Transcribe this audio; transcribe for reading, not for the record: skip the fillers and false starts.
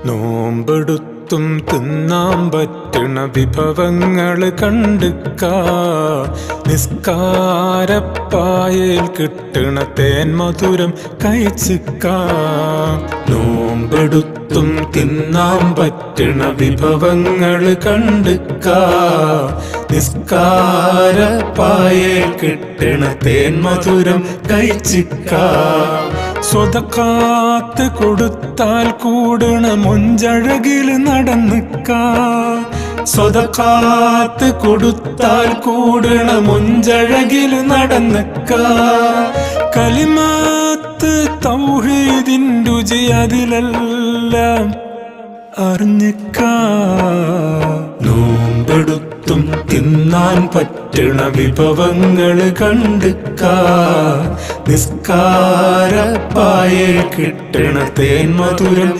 നോമ്പെടുത്തും തിന്നാൻ പറ്റണ വിഭവങ്ങള് കണ്ടുക്കാ. നിസ്കാരപ്പായയിൽ കിട്ടണ തേൻ മധുരം കഴിച്ചിക്കാ. നോമ്പെടുത്തും തിന്നാൻ പറ്റണ വിഭവങ്ങള് കണ്ടുക്കാ. നിസ്കാരപ്പായയിൽ കിട്ടണ തേൻ മധുരം കഴിച്ചിക്കാ. സ്വതക്കാത്ത് കൊടുത്താൽ കൂടണ മൊഞ്ചഴകില് നടന്നിക്കാ. സ്വതക്കാത്ത് കൊടുത്താൽ കൂടണ മൊഞ്ചഴകില് നടന്നിക്കാ. കലിമാത്ത് തൗഹീദിൻ രുചി അതിലെല്ലാം അറിഞ്ഞിക്കാ. നോമ്പെടുത്തും തിന്നാൻ പറ്റണ വിഭവങ്ങള് കണ്ടുക്കാ. നിസ്കാരപ്പായയിൽ കിട്ടണ തേൻ മധുരം